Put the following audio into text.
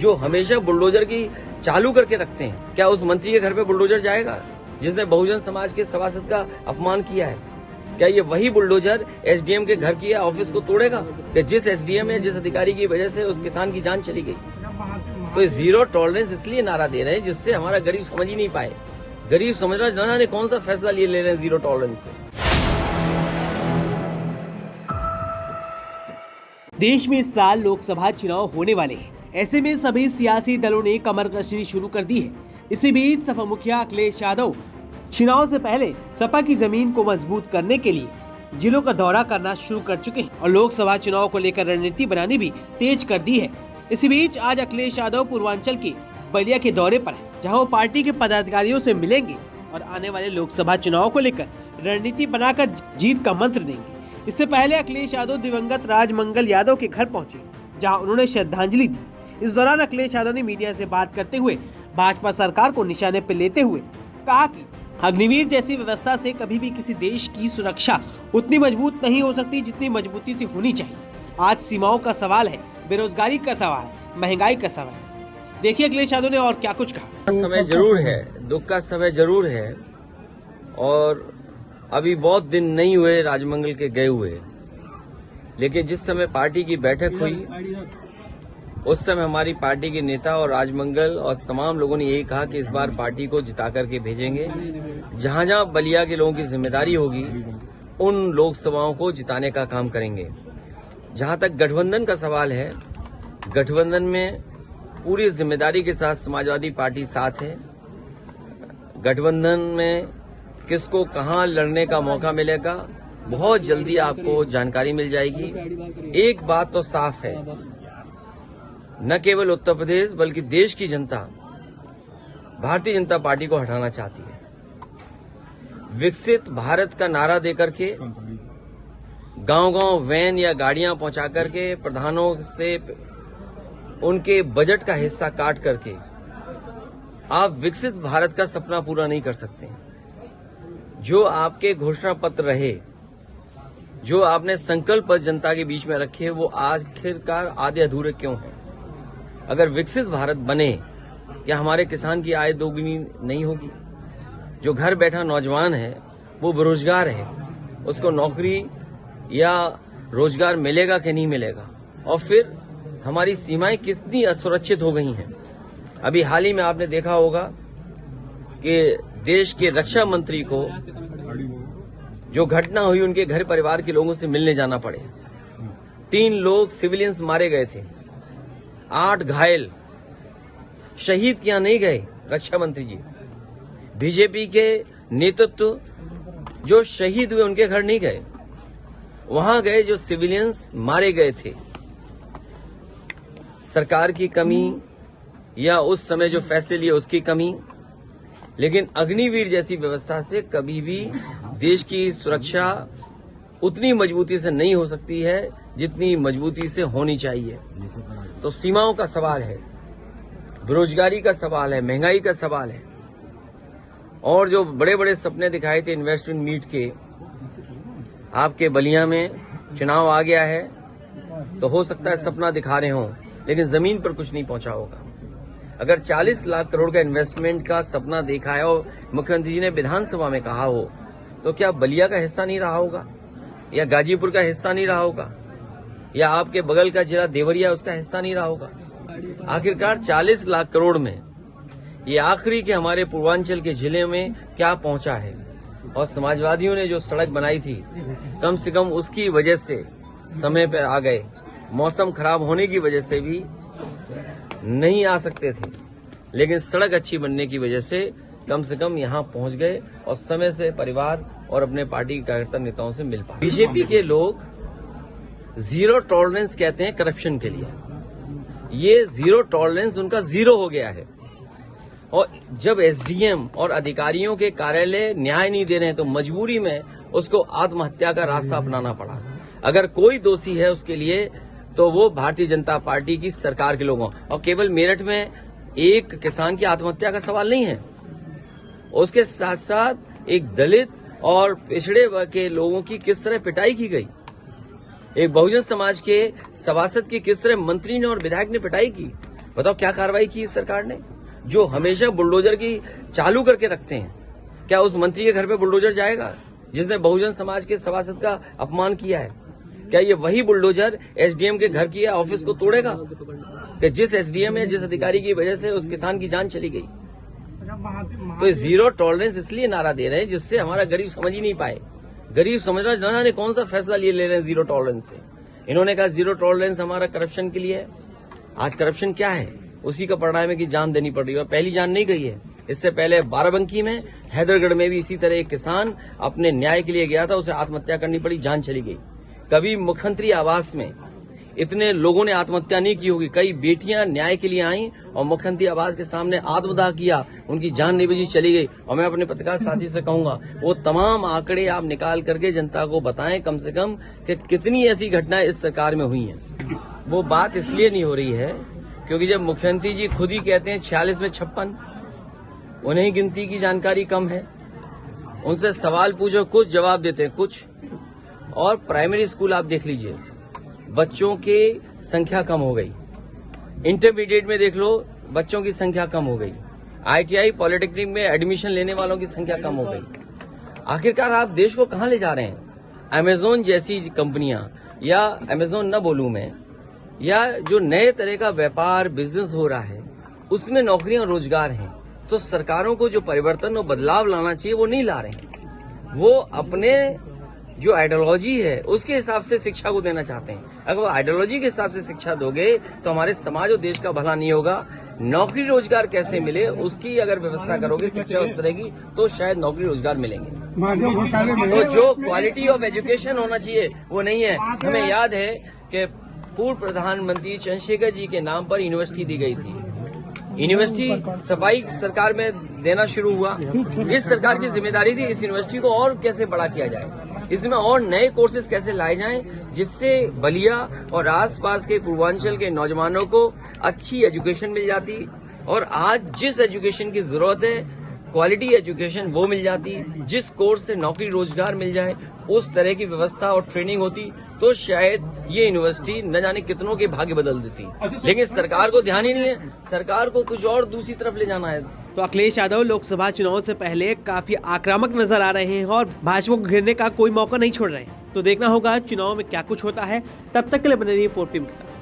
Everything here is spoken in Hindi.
जो हमेशा बुलडोजर की चालू करके रखते हैं, क्या उस मंत्री के घर पे बुलडोजर जाएगा जिसने बहुजन समाज के सभासद का अपमान किया है? क्या ये वही बुलडोजर एसडीएम के घर की ऑफिस को तोड़ेगा कि जिस एसडीएम या जिस अधिकारी की वजह से उस किसान की जान चली गई? तो जीरो टॉलरेंस इसलिए नारा दे रहे हैं जिससे हमारा गरीब समझ ही नहीं पाए। गरीब समझ रहा है जाने कौन सा फैसला ले रहे हैं जीरो टॉलरेंस से। देश में इस साल लोकसभा चुनाव होने वाले हैं। ऐसे में सभी सियासी दलों ने कमर कसनी शुरू कर दी है। इसी बीच सपा मुखिया अखिलेश यादव चुनाव से पहले सपा की जमीन को मजबूत करने के लिए जिलों का दौरा करना शुरू कर चुके हैं और लोकसभा चुनाव को लेकर रणनीति बनानी भी तेज कर दी है। इसी बीच आज अखिलेश यादव पूर्वांचल के बलिया के दौरे पर है, जहां वो पार्टी के पदाधिकारियों से मिलेंगे और आने वाले लोकसभा चुनाव को लेकर रणनीति बनाकर जीत का मंत्र देंगे। इससे पहले अखिलेश यादव दिवंगत राजमंगल यादव के घर पहुंचे, जहां उन्होंने श्रद्धांजलि दी। इस दौरान अखिलेश यादव ने मीडिया से बात करते हुए भाजपा सरकार को निशाने पर लेते हुए कहा कि अग्निवीर जैसी व्यवस्था से कभी भी किसी देश की सुरक्षा उतनी मजबूत नहीं हो सकती जितनी मजबूती से होनी चाहिए। आज सीमाओं का सवाल है, बेरोजगारी का सवाल है, महंगाई का सवाल है। देखिए अखिलेश यादव ने और क्या कुछ कहा। समय जरूर है, दुख का समय जरूर है और अभी बहुत दिन नहीं हुए राजमंगल के गए हुए, लेकिन जिस समय पार्टी की बैठक हुई उस समय हमारी पार्टी के नेता और राजमंगल और तमाम लोगों ने यही कहा कि इस बार पार्टी को जिता करके भेजेंगे। जहां जहां बलिया के लोगों की जिम्मेदारी होगी उन लोकसभाओं को जिताने का काम करेंगे। जहां तक गठबंधन का सवाल है, गठबंधन में पूरी जिम्मेदारी के साथ समाजवादी पार्टी साथ है। गठबंधन में किसको कहां लड़ने का मौका मिलेगा बहुत जल्दी आपको जानकारी मिल जाएगी। एक बात तो साफ है, न केवल उत्तर प्रदेश बल्कि देश की जनता भारतीय जनता पार्टी को हटाना चाहती है। विकसित भारत का नारा देकर के गांव-गांव वैन या गाड़ियां पहुंचा करके प्रधानों से उनके बजट का हिस्सा काट करके आप विकसित भारत का सपना पूरा नहीं कर सकते। जो आपके घोषणा पत्र रहे, जो आपने संकल्प जनता के बीच में रखे, वो आखिरकार आधे अधूरे क्यों हैं? अगर विकसित भारत बने, क्या हमारे किसान की आय दोगुनी नहीं होगी? जो घर बैठा नौजवान है वो बेरोजगार है, उसको नौकरी या रोजगार मिलेगा कि नहीं मिलेगा? और फिर हमारी सीमाएं कितनी असुरक्षित हो गई हैं। अभी हाल ही में आपने देखा होगा कि देश के रक्षा मंत्री को जो घटना हुई उनके घर परिवार के लोगों से मिलने जाना पड़े। 3 लोग सिविलियंस मारे गए थे, 8 घायल, शहीद किया नहीं गए रक्षा मंत्री जी। बीजेपी के नेतृत्व जो शहीद हुए उनके घर नहीं गए, वहां गए जो सिविलियंस मारे गए थे। सरकार की कमी या उस समय जो फैसले लिए उसकी कमी, लेकिन अग्निवीर जैसी व्यवस्था से कभी भी देश की सुरक्षा उतनी मजबूती से नहीं हो सकती है जितनी मजबूती से होनी चाहिए। तो सीमाओं का सवाल है, बेरोजगारी का सवाल है, महंगाई का सवाल है, और जो बड़े बड़े सपने दिखाए थे इन्वेस्टमेंट मीट के, आपके बलिया में चुनाव आ गया है तो हो सकता है सपना दिखा रहे हों लेकिन जमीन पर कुछ नहीं पहुंचा होगा। अगर 40 लाख करोड़ का इन्वेस्टमेंट का सपना देखा है और मुख्यमंत्री जी ने विधानसभा में कहा हो, तो क्या बलिया का हिस्सा नहीं रहा होगा या गाजीपुर का हिस्सा नहीं रहा होगा या आपके बगल का जिला देवरिया उसका हिस्सा नहीं रहा होगा? आखिरकार 40 लाख करोड़ में ये आखिरी के हमारे पूर्वांचल के जिले में क्या पहुंचा है? और समाजवादियों ने जो सड़क बनाई थी कम से कम उसकी वजह से समय पर आ गए, मौसम खराब होने की वजह से भी नहीं आ सकते थे, लेकिन सड़क अच्छी बनने की वजह से कम यहां पहुंच गए और समय से परिवार और अपने पार्टी के कार्यकर्ता नेताओं से मिल पाए। बीजेपी के लोग जीरो टॉलरेंस कहते हैं करप्शन के लिए। ये जीरो टॉलरेंस उनका जीरो हो गया है और जब एसडीएम और अधिकारियों के कार्यालय न्याय नहीं दे रहे हैं तो मजबूरी में उसको आत्महत्या का रास्ता अपनाना पड़ा। अगर कोई दोषी है उसके लिए तो वो भारतीय जनता पार्टी की सरकार के लोगों, और केवल मेरठ में एक किसान की आत्महत्या का सवाल नहीं है, उसके साथ साथ एक दलित और पिछड़े वर्ग के लोगों की किस तरह पिटाई की गई, एक बहुजन समाज के सभासद की किस तरह मंत्री ने और विधायक ने पिटाई की। बताओ क्या कार्रवाई की इस सरकार ने? जो हमेशा बुलडोजर की चालू करके रखते हैं, क्या उस मंत्री के घर पे बुलडोजर जाएगा जिसने बहुजन समाज के सभासद का अपमान किया है? क्या ये वही बुलडोजर एसडीएम के घर की ऑफिस को तोड़ेगा? कि जिस एसडीएम या जिस अधिकारी की वजह से उस किसान की जान चली गई? तो जीरो टॉलरेंस इसलिए नारा दे रहे हैं जिससे हमारा गरीब समझ ही नहीं पाए। गरीब समझना न जाने कौन सा फैसला ले ले रहे हैं जीरो टॉलरेंस से। इन्होंने कहा जीरो टॉलरेंस हमारा करप्शन के लिए है। आज करप्शन क्या है? उसी का परिणाम है कि जान देनी पड़ रही है, और पहली जान नहीं गई है। इससे पहले बाराबंकी में, हैदरगढ़ में भी इसी तरह एक किसान अपने न्याय के लिए गया था, उसे आत्महत्या करनी पड़ी, जान चली गई। कभी मुख्यमंत्री आवास में इतने लोगों ने आत्महत्या नहीं की होगी। कई बेटियां न्याय के लिए आईं और मुख्यमंत्री आवास के सामने आत्मदाह किया, उनकी जान नहीं बची, चली गई। और मैं अपने पत्रकार साथी से कहूंगा, वो तमाम आंकड़े आप निकाल करके जनता को बताएं कम से कम कि कितनी ऐसी घटनाएं इस सरकार में हुई हैं। वो बात इसलिए नहीं हो रही है क्योंकि जब मुख्यमंत्री जी खुद ही कहते हैं 46 में 56, उन्हें गिनती की जानकारी कम है। उनसे सवाल पूछो, कुछ जवाब देते हैं कुछ। और प्राइमरी स्कूल आप देख लीजिए, बच्चों की संख्या कम हो गई। इंटरमीडिएट में देख लो, बच्चों की संख्या कम हो गई। आईटीआई पॉलिटेक्निक में एडमिशन लेने वालों की संख्या कम हो गई। आखिरकार आप देश को कहां ले जा रहे हैं? अमेजोन जैसी कंपनियां, या अमेजोन न बोलूं मैं, या जो नए तरह का व्यापार बिजनेस हो रहा है, उसमें नौकरियां रोजगार हैं। तो सरकारों को जो परिवर्तन और बदलाव लाना चाहिए वो नहीं ला रहे हैं। वो अपने जो आइडियोलॉजी है उसके हिसाब से शिक्षा को देना चाहते हैं। अगर वो आइडियोलॉजी के हिसाब से शिक्षा दोगे तो हमारे समाज और देश का भला नहीं होगा। नौकरी रोजगार कैसे मिले उसकी अगर व्यवस्था करोगे, शिक्षा उस तरह की, तो शायद नौकरी रोजगार मिलेंगे। तो जो क्वालिटी ऑफ एजुकेशन होना चाहिए वो नहीं है। हमें याद है कि पूर्व प्रधानमंत्री चंद्रशेखर जी के नाम पर यूनिवर्सिटी दी गई थी। यूनिवर्सिटी सफाई सरकार में देना शुरू हुआ। इस सरकार की जिम्मेदारी थी इस यूनिवर्सिटी को और कैसे बड़ा किया जाए, इसमें और नए कोर्सेज कैसे लाए जाएं जिससे बलिया और आसपास के पूर्वांचल के नौजवानों को अच्छी एजुकेशन मिल जाती। और आज जिस एजुकेशन की जरूरत है, क्वालिटी एजुकेशन, वो मिल जाती। जिस कोर्स से नौकरी रोजगार मिल जाए उस तरह की व्यवस्था और ट्रेनिंग होती तो शायद ये यूनिवर्सिटी न जाने कितनों के भाग्य बदल देती। लेकिन सरकार को ध्यान ही नहीं है, सरकार को कुछ और दूसरी तरफ ले जाना है। तो अखिलेश यादव लोकसभा चुनाव से पहले काफी आक्रामक नजर आ रहे हैं और भाजपा को घेरने का कोई मौका नहीं छोड़ रहे हैं। तो देखना होगा चुनाव में क्या कुछ होता है। तब तक के लिए बने रहिए 4PM के साथ।